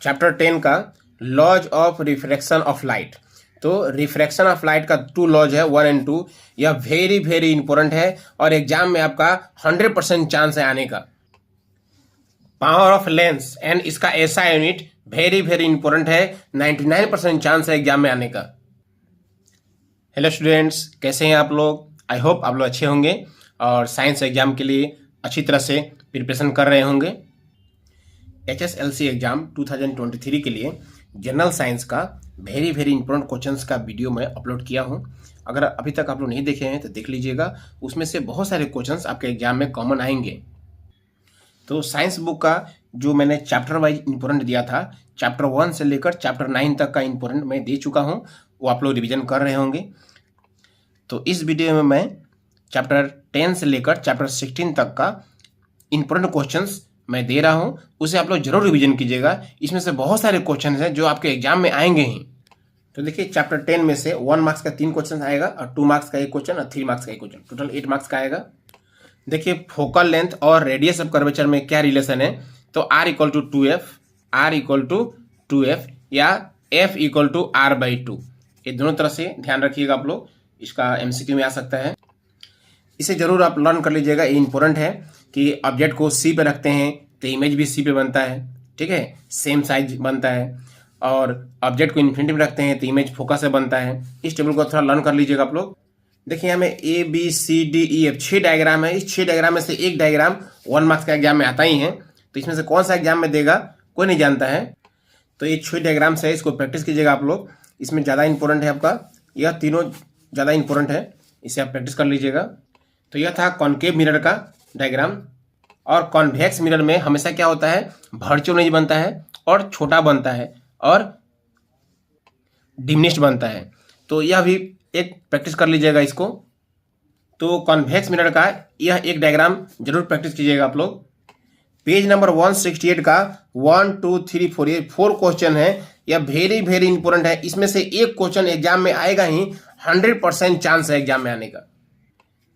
Chapter 10 का laws of refraction of light. तो refraction of light का 2 लॉज है 1 एंड 2। यह वेरी वेरी इंपॉर्टेंट है और एग्जाम में आपका 100% चांस है आने का। पावर ऑफ लेंस एंड इसका ऐसा यूनिट वेरी वेरी इंपॉर्टेंट है, 99% चांस है एग्जाम में आने का। हेलो स्टूडेंट्स, कैसे हैं आप लोग? आई होप आप लोग अच्छे होंगे और साइंस एग्जाम के लिए अच्छी तरह से प्रिपरेशन कर रहे होंगे। HSLC एग्जाम 2023 के लिए जनरल साइंस का वेरी वेरी इंपॉर्टेंट क्वेश्चंस का वीडियो मैं अपलोड किया हूं। अगर अभी तक आप लोग नहीं देखे हैं तो देख लीजिएगा, उसमें से बहुत सारे क्वेश्चंस आपके एग्जाम में कॉमन आएंगे। तो साइंस बुक का जो मैंने चैप्टर वाइज इंपॉर्टेंट दिया था, चैप्टर 1 से लेकर चैप्टर 9 तक का इंपॉर्टेंट मैं दे चुका हूँ, वो आप लोग रिविजन कर रहे होंगे। तो इस वीडियो में मैं चैप्टर 10 से लेकर चैप्टर 16 तक का इंपॉर्टेंट क्वेश्चंस मैं दे रहा हूं, उसे आप लोग जरूर रिवीजन कीजिएगा। इसमें से बहुत सारे क्वेश्चन हैं जो आपके एग्जाम में आएंगे ही। तो देखिए, चैप्टर 10 में से 1 मार्क्स का 3 क्वेश्चन आएगा और 2 मार्क्स का 1 क्वेश्चन और 3 मार्क्स का 1 क्वेश्चन, टोटल 8 मार्क्स का आएगा। देखिए, फोकल लेंथ और रेडियस ऑफ कर्वेचर में क्या रिलेशन है? तो R = 2F, R = 2F या F = R/2। ये दोनों तरह से ध्यान रखिएगा आप लोग, इसका MCQ में आ सकता है। इसे जरूर आप लर्न कर लीजिएगा, ये इंपॉर्टेंट है कि ऑब्जेक्ट को C पे रखते हैं तो इमेज भी C पे बनता है, ठीक है, सेम साइज बनता है। और ऑब्जेक्ट को इन्फिनिटी में रखते हैं तो इमेज फोकस से बनता है। इस टेबल को थोड़ा लर्न कर लीजिएगा आप लोग। देखिए, हमें ABCDEF 6 डायग्राम है। इस 6 डायग्राम में से एक डायग्राम 1 मार्क्स का एग्जाम में आता ही है। तो इसमें से कौन सा एग्जाम में देगा कोई नहीं जानता है। तो ये 6 डायग्राम्स है, इसको प्रैक्टिस कीजिएगा आप लोग। इसमें ज़्यादा इंपॉर्टेंट है आपका, यह तीनों ज़्यादा इंपॉर्टेंट है, इसे आप प्रैक्टिस कर लीजिएगा। तो यह था कॉनकेव मिरर का डायग्राम। और कॉन्वेक्स मिरर में हमेशा क्या होता है, वर्चुअल इमेज बनता है और छोटा बनता है और डिमिनिश्ड बनता है। तो यह भी एक प्रैक्टिस कर लीजिएगा इसको। तो कॉन्वेक्स मिरर का यह एक डायग्राम जरूर प्रैक्टिस कीजिएगा आप लोग। पेज नंबर 168 का 1 2 3 4 ये 4 क्वेश्चन है। यह वेरी वेरी इंपॉर्टेंट है। इसमें से एक क्वेश्चन एग्जाम में आएगा ही, 100% चांस है एग्जाम में आने का।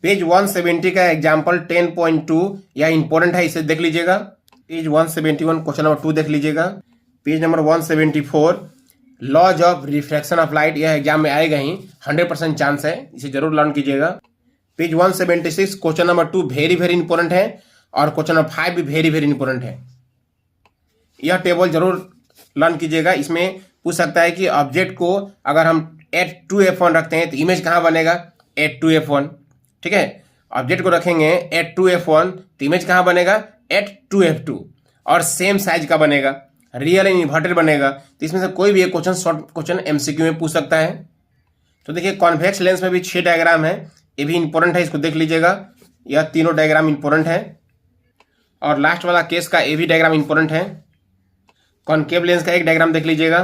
पेज 170 का एग्जाम्पल 10.2 यह इंपॉर्टेंट है, इसे देख लीजिएगा। पेज 171 क्वेश्चन नंबर 2 देख लीजिएगा। Page number 174 laws of refraction of light, यह एग्जाम में आएगा ही, 100% चांस है, इसे जरूर लर्न कीजिएगा। Page 176 question number 2 very very important है और क्वेश्चन नंबर 5 भी वेरी वेरी इंपॉर्टेंट है। यह टेबल जरूर लर्न कीजिएगा। इसमें पूछ सकता है कि ऑब्जेक्ट को अगर हम at2f1 रखते हैं तो इमेज कहाँ बनेगा? at2f1, ठीक है। ऑब्जेक्ट को रखेंगे at2f1 तो इमेज कहाँ बनेगा? at2f2 और सेम साइज का बनेगा, रियल एंड इन्वर्टेड बनेगा। तो इसमें से कोई भी एक क्वेश्चन शॉर्ट क्वेश्चन MCQ में पूछ सकता है। तो देखिए, कॉन्वेक्स लेंस में भी 6 डायग्राम है, ये भी इंपॉर्टेंट है, इसको देख लीजिएगा। यह तीनों डायग्राम इंपॉर्टेंट है और लास्ट वाला केस का ये भी डायग्राम इंपॉर्टेंट है। कॉनकेव लेंस का एक डायग्राम देख लीजिएगा।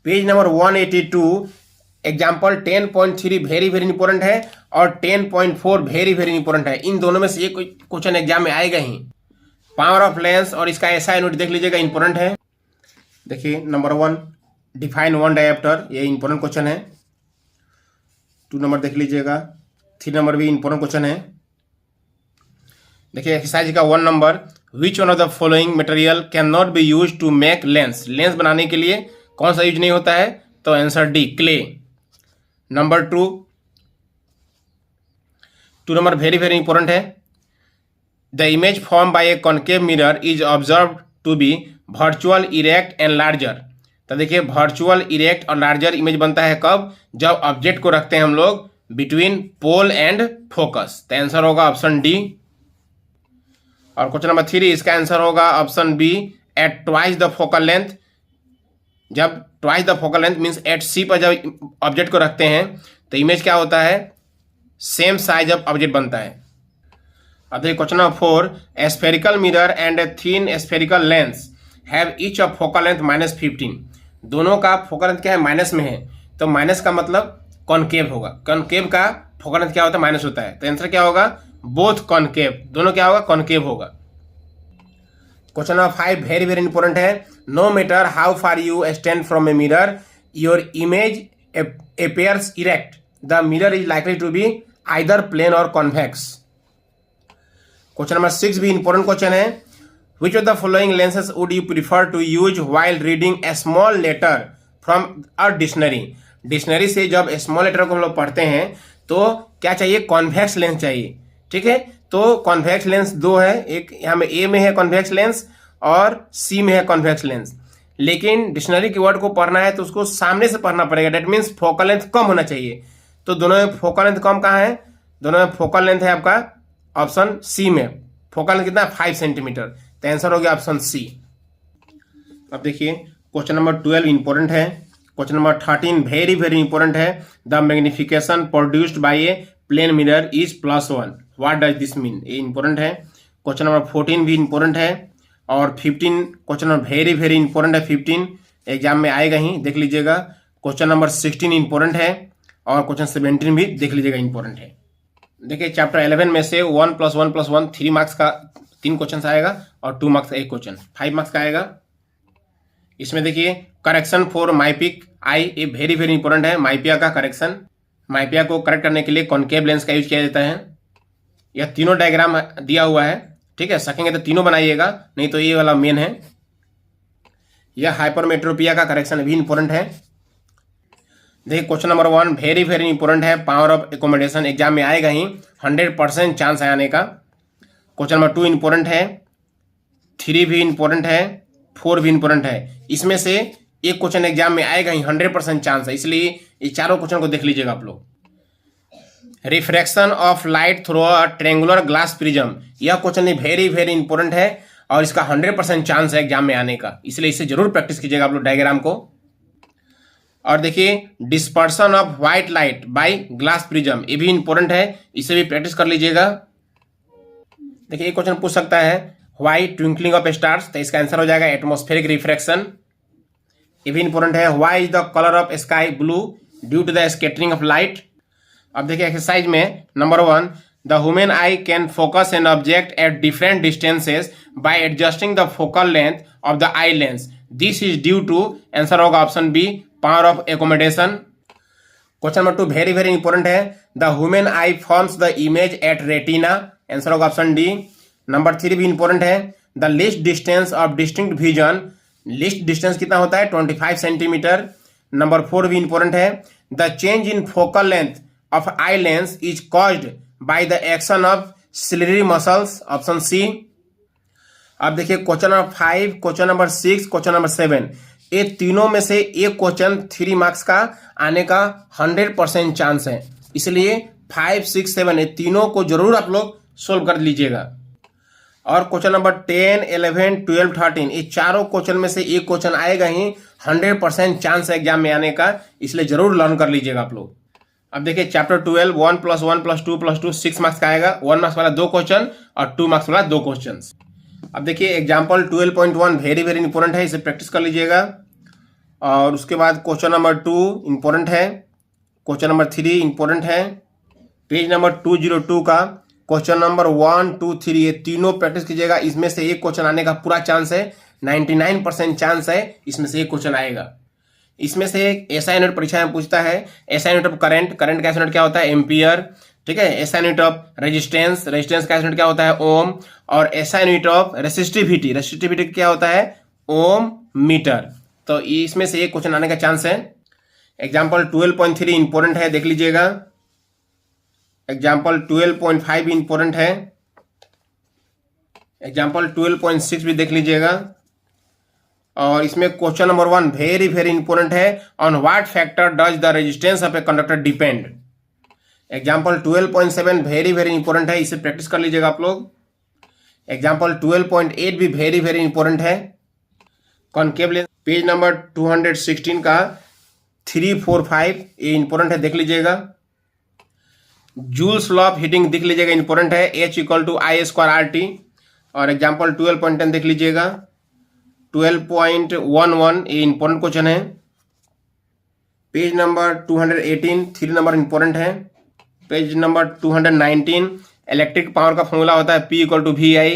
Page number 182 example 10.3 very very important है और 10.4 वेरी वेरी इंपॉर्टेंट है। इन दोनों में से एक क्वेश्चन एग्जाम में आएगा ही। पावर ऑफ लेंस और इसका ऐसा यूनिट देख लीजिएगा, इंपॉर्टेंट है। देखिए, नंबर 1 डिफाइन 1 डायोप्टर, ये इंपॉर्टेंट क्वेश्चन है। 2 नंबर देख लीजिएगा। 3 नंबर भी इंपॉर्टेंट क्वेश्चन है। देखिए, एक्सरसाइज का 1 number which one of the following material can not be use to make lens, lens बनाने के लिए कौन सा यूज नहीं होता है? तो answer D, clay. Number 2 number very very important है। The image form by a concave mirror is observe to be virtual, erect and larger. तो देखिए, वर्चुअल, इरेक्ट और लार्जर इमेज बनता है कब? जब ऑब्जेक्ट को रखते हैं हम लोग बिटवीन पोल एंड फोकस। तो आंसर होगा ऑप्शन डी। और क्वेश्चन नंबर 3 इसका आंसर होगा option B, at twice the focal length. जब twice the focal length means at C पर जब ऑब्जेक्ट को रखते हैं तो इमेज क्या होता है? सेम साइज ऑफ ऑब्जेक्ट बनता है। अब देखिए, question number 4 spherical mirror and a thin spherical lens have each of focal length -15। दोनों का फोकल लेंथ क्या है? माइनस में है। तो माइनस का मतलब कॉनकेव होगा। कॉनकेव का फोकल लेंथ क्या होता है? माइनस होता है। तो आंसर क्या होगा? बोथ कॉनकेव, दोनों क्या होगा? कॉनकेव होगा। Question number 5 very very important है। No matter how far you stand from a mirror your image appears erect, the mirror is likely to be either plane or convex। Question number 6 भी important question है। Which of the following lenses would you prefer to use while reading a small letter from a dictionary. Dictionary से जब small letter को हम लोग पढ़ते हैं तो क्या चाहिए, कॉन्वेक्स लेंस चाहिए। ठीक है, तो कॉन्वेक्स लेंस दो है, एक यहाँ में ए में है कॉन्वेक्स लेंस और सी में है कॉन्वेक्स लेंस। लेकिन डिक्शनरी की वर्ड को पढ़ना है तो उसको सामने से पढ़ना पड़ेगा, डेट मीन्स फोकल लेंथ कम होना चाहिए। तो दोनों में फोकल लेंथ कम कहाँ है, दोनों में फोकल लेंथ है आपका ऑप्शन सी में। फोकल लेंथ कितना, 5 सेंटीमीटर। तो आंसर हो गया ऑप्शन सी। अब देखिए क्वेश्चन नंबर 12 इंपॉर्टेंट है। Question number 13 very very important है। The magnification produced by a plane mirror is +1, what does this mean. ये इंपॉर्टेंट है। क्वेश्चन नंबर 14 भी इंपॉर्टेंट है। और 15 question number very very important है, 15 एग्जाम में आएगा ही, देख लीजिएगा। क्वेश्चन नंबर 16 इंपॉर्टेंट है और क्वेश्चन 17 भी देख लीजिएगा, इंपॉर्टेंट है। देखिए चैप्टर 11 में से 1 + 1 + 1 3 मार्क्स का 3 क्वेश्चन आएगा और 2 मार्क्स का 1 क्वेश्चन 5 मार्क्स का आएगा। इसमें देखिए करेक्शन फॉर माइपिक आई, ये वेरी वेरी इंपॉर्टेंट है। माइपिया का करेक्शन, माइपिया को करेक्ट करने के लिए कॉन्केव लेंस का यूज किया जाता है। यह तीनों डायग्राम दिया हुआ है, ठीक है, सकेंगे तो तीनों बनाइएगा, नहीं तो ये वाला मेन है। यह हाइपरमेट्रोपिया का करेक्शन भी इंपॉर्टेंट है। देखिए question number 1 very very important है, पावर ऑफ एकोमोडेशन, एग्जाम में आएगा ही, 100% चांस है आने का। क्वेश्चन नंबर 2 इंपॉर्टेंट है, 3 भी इंपॉर्टेंट है, 4 भी इंपॉर्टेंट है। इसमें से एक क्वेश्चन एग्जाम में आएगा ही, 100% चांस है, इसलिए ये चारों क्वेश्चन को देख लीजिएगा आप लोग। Refraction of light through a triangular glass prism, यह क्वेश्चन वेरी वेरी इंपॉर्टेंट है और इसका 100% चांस है एग्जाम में आने का, इसलिए इसे जरूर प्रैक्टिस कीजिएगा आप लोग डायग्राम को। और देखिए dispersion of white light by glass prism, ये भी इंपॉर्टेंट है, इसे भी प्रैक्टिस कर लीजिएगा। देखिए एक क्वेश्चन पूछ सकता है व्हाई ट्विंकलिंग ऑफ स्टार्स, तो इसका आंसर हो जाएगा एटमॉस्फेरिक रिफ्रैक्शन, ये भी इंपॉर्टेंट है। Why is the colour of sky blue due to the scattering of light. अब देखिए एक्सरसाइज में number 1, the human eye can focus an object at different distances by adjusting the focal length of the eye lens, this is due to, answer होगा option B, power of accommodation. Question number 2 very very important है, the human eye forms the image at retina, answer होगा option D. Number 3 भी important है, the least distance of distinct vision, least distance कितना होता है, 25 centimetre. Number 4 भी important है, the change in focal length of eye lens is caused by the action of ciliary muscles, option C. अब देखिए question number 5, question number 6, question number 7, ये तीनों में से एक क्वेश्चन 3 मार्क्स का आने का 100% चांस है, इसलिए 5, 6, 7 ये तीनों को जरूर आप लोग सोल्व कर लीजिएगा। और क्वेश्चन नंबर 10, 11, 12, 13 ये चारों क्वेश्चन में से एक क्वेश्चन आएगा ही, 100% चांस है एग्जाम में आने का, इसलिए जरूर लर्न कर लीजिएगा आप लोग। अब देखिए चैप्टर 12 1 + 1 + 2 + 2 6 मार्क्स का आएगा, 1 मार्क्स वाला 2 क्वेश्चन और 2 मार्क्स वाला 2 क्वेश्चन। अब देखिए एग्जाम्पल 12.1 वेरी वेरी इंपॉर्टेंट है, इसे प्रैक्टिस कर लीजिएगा। और उसके बाद क्वेश्चन नंबर 2 इंपॉर्टेंट है, क्वेश्चन नंबर 3 इंपॉर्टेंट है, पेज नंबर 202 का क्वेश्चन नंबर 1, 2, 3 ये तीनों प्रैक्टिस कीजिएगा। इसमें से एक क्वेश्चन आने का पूरा चांस है, 99% चांस है इसमें से एक क्वेश्चन आएगा। इसमें से एक एसआई यूनिट परीक्षा में पूछता है, SI unit of current, current का यूनिट क्या होता है, एम्पियर, ठीक है। SI unit of resistance, resistance का यूनिट क्या होता है, ओम। और SI unit of resistivity, resistivity क्या होता है, ओम मीटर। तो इसमें से एक क्वेश्चन आने का चांस है। एग्जाम्पल 12.3 इंपॉर्टेंट है, देख लीजिएगा। एग्जाम्पल 12.5 भी इंपॉर्टेंट है। एग्जाम्पल 12.6 भी देख लीजिएगा। और इसमें question number 1 very very important है, on what factor does the resistance of a conductor depend. Example 12.7 very very important है, इसे प्रैक्टिस कर लीजिएगा आप लोग। एग्जाम्पल 12.8 भी वेरी वेरी इंपॉर्टेंट है। कॉन्केव लेंस पेज नंबर 216 का 3, 4, 5 ये इंपॉर्टेंट है, देख लीजिएगा। जूल्स लॉ ऑफ हीटिंग देख लीजिएगा, इंपॉर्टेंट है, H = I² RT। और एग्जाम्पल 12.10 देख लीजिएगा। 12.11 ये इंपॉर्टेंट क्वेश्चन है, पेज नंबर 218 3 नंबर इंपॉर्टेंट है। पेज नंबर 219 इलेक्ट्रिक पावर का फॉर्मूला होता है P = VI,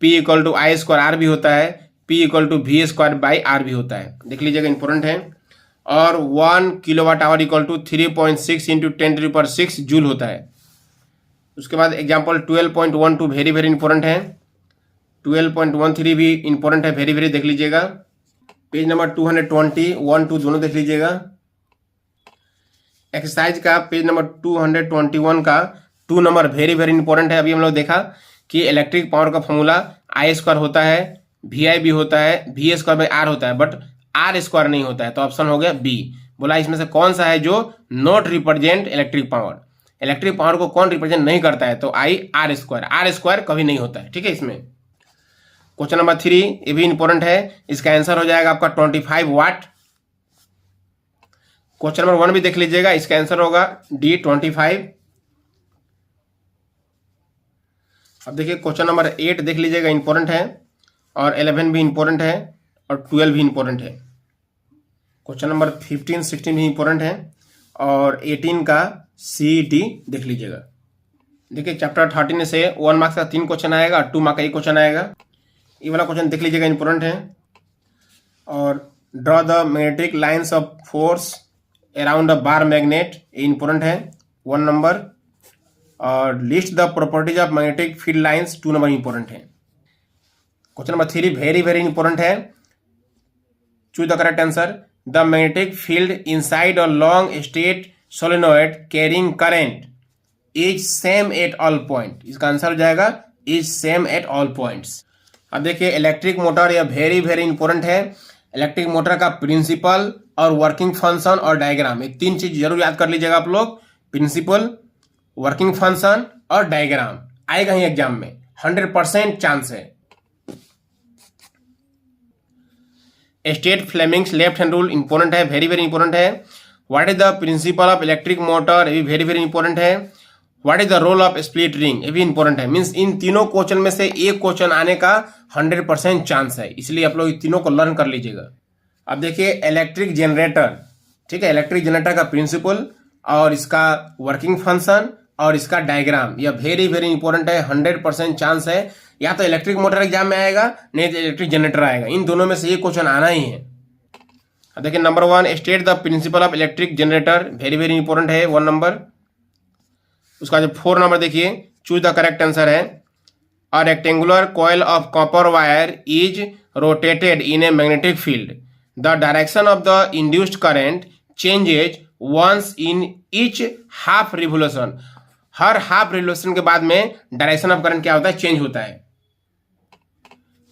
P = I² भी होता है, P = V² भी होता है, देख लीजिएगा, इंपॉर्टेंट है। और 1 kWh = 3.6 × 10⁶ जूल होता है। उसके बाद एग्जाम्पल 12.12 वेरी वेरी इंपॉर्टेंट है। 12.13 भी इंपॉर्टेंट है, वेरी वेरी देख लीजिएगा। पेज नंबर 220 1 2 दोनों देख लीजिएगा। एक्सरसाइज का पेज नंबर 221 का 2 नंबर वेरी वेरी इंपॉर्टेंट है। अभी हम लोग देखा कि इलेक्ट्रिक पावर का फॉर्मूला आई स्क्वायर होता है, वी आई भी होता है, वी स्क्वायर बाई आर होता है, बट आर स्क्वायर नहीं होता है। तो ऑप्शन हो गया बी। बोला इसमें से कौन सा है जो not represent electric power, electric power को कौन रिप्रेजेंट नहीं करता है? तो आई आर स्क्वायर कभी नहीं होता है। ठीक है। इसमें क्वेश्चन नंबर 3 ये भी इंपॉर्टेंट है, इसका आंसर हो जाएगा आपका 25 वाट। क्वेश्चन नंबर 1 भी देख लीजिएगा, इसका आंसर होगा डी 25। अब देखिए क्वेश्चन नंबर 8 देख लीजिएगा, इंपॉर्टेंट है, और 11 भी इंपॉर्टेंट है, और 12 भी इंपॉर्टेंट है। क्वेश्चन नंबर 15 16 भी इंपॉर्टेंट है, और 18 का सी डी देख लीजिएगा। देखिए चैप्टर 13 से 1 मार्क्स का 3 क्वेश्चन आएगा, 2 मार्क्स का 1 क्वेश्चन आएगा। ये वाला क्वेश्चन देख लीजिएगा, इंपॉर्टेंट है। और draw the magnetic lines of force around a bar magnet, ये इंपॉर्टेंट है, 1 नंबर। और list the properties of magnetic field lines, 2 number important है। Question number 3 very very important है, choose the correct answer. The magnetic field inside a long straight solenoid carrying current is same at all point. इसका answer हो जाएगा is same at all points. अब देखिए electric motor, यह very very important है। Electric motor का principle और working function और डायग्राम, ये 3 चीज जरूर याद कर लीजिएगा आप लोग। प्रिंसिपल, वर्किंग फंक्शन और डायग्राम आएगा ही एग्जाम में, 100% चांस है। State Fleming's left hand rule important है, वेरी वेरी इंपॉर्टेंट है। What is the principle of electric motor, ये भी वेरी वेरी इंपॉर्टेंट है। What is the role of split ring, ये भी इंपॉर्टेंट है। मीन्स इन तीनों क्वेश्चन में से एक क्वेश्चन आने का 100% चांस है, इसलिए आप लोग इन तीनों को लर्न कर लीजिएगा। अब देखिए इलेक्ट्रिक जनरेटर, ठीक है, इलेक्ट्रिक जनरेटर का प्रिंसिपल और इसका वर्किंग फंक्शन और इसका डायग्राम, यह वेरी वेरी इंपॉर्टेंट है, 100% चांस है। या तो इलेक्ट्रिक मोटर एग्जाम में आएगा, नहीं तो इलेक्ट्रिक जनरेटर आएगा, इन दोनों में से एक क्वेश्चन आना ही है। अब देखिए number 1, state the principle of electric generator, very very important है, 1 नंबर। उसका जो 4 नंबर देखिए, चूज द करेक्ट आंसर है। A rectangular coil of copper wire is rotated in a magnetic field, the direction of the induced current changes once in each half revolution. हर half revolution के बाद में direction of current क्या होता है? Change होता है।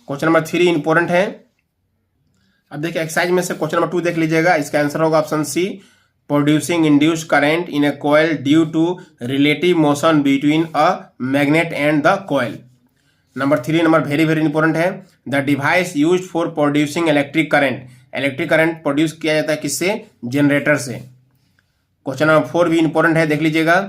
क्वेश्चन नंबर 3 इंपॉर्टेंट है। अब देखिए एक्सरसाइज में से क्वेश्चन नंबर 2 देख लीजिएगा, इसका आंसर होगा option C, producing induced current in a coil due to relative motion between a magnet and the coil. Number 3 number very very important है। The device used for producing electric current, electric current produce किया जाता है किससे? Generator से। Question number 4 भी important है, देख लीजिएगा।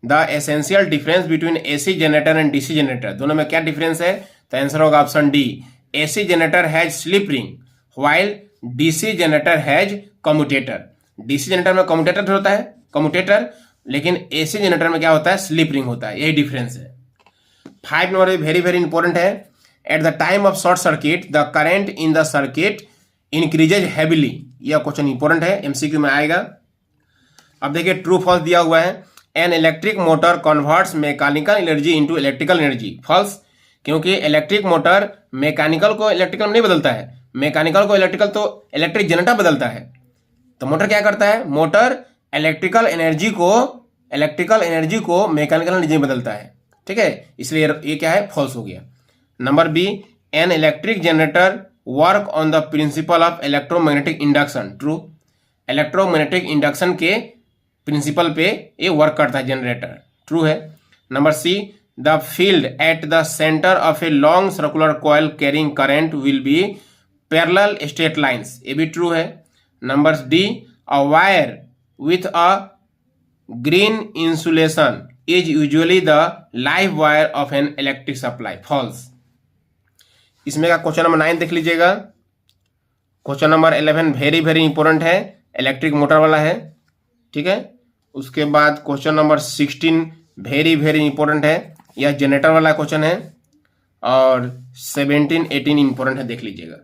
The essential difference between AC generator and DC generator, दोनों में क्या डिफरेंस है? तो आंसर होगा option D, AC generator has slip ring while DC generator has commutator. DC generator में कम्यूटेटर होता है, कम्यूटेटर, लेकिन एसी जनरेटर में क्या होता है? स्लिप रिंग होता है, यही डिफरेंस है। 5 नंबर वेरी वेरी इंपॉर्टेंट है। At the time of short circuit the current in the circuit increases heavily, यह क्वेश्चन इंपॉर्टेंट है, एमसीक्यू में आएगा। अब देखिए ट्रू फॉल्स दिया हुआ है। An electric motor converts mechanical energy into electrical energy, false, क्योंकि इलेक्ट्रिक मोटर मैकेनिकल को इलेक्ट्रिकल नहीं बदलता है, मैकेनिकल को इलेक्ट्रिकल तो इलेक्ट्रिक जनरेटर बदलता है। तो मोटर क्या करता है? मोटर इलेक्ट्रिकल एनर्जी को मैकेनिकल एनर्जी में बदलता है, ठीक है, इसलिए ये क्या है? फॉल्स हो गया। Number B, an electric generator work on the principle of electromagnetic induction, true, electromagnetic induction के प्रिंसिपल पे ये वर्क करता है जनरेटर, ट्रू है। Number C, the field at the centre of a long circular coil carrying current will be parallel straight lines, ये भी true है। Number D, a wire with a green insulation is usually the live wire of an electric supply, false. इसमें का question number 9 देख लीजिएगा। Question number 11 very very important है, electric motor वाला है, ठीक है। उसके बाद question number 16 very very important है, यह जनरेटर वाला क्वेश्चन है। और 17 18 इंपॉर्टेंट है, देख लीजिएगा।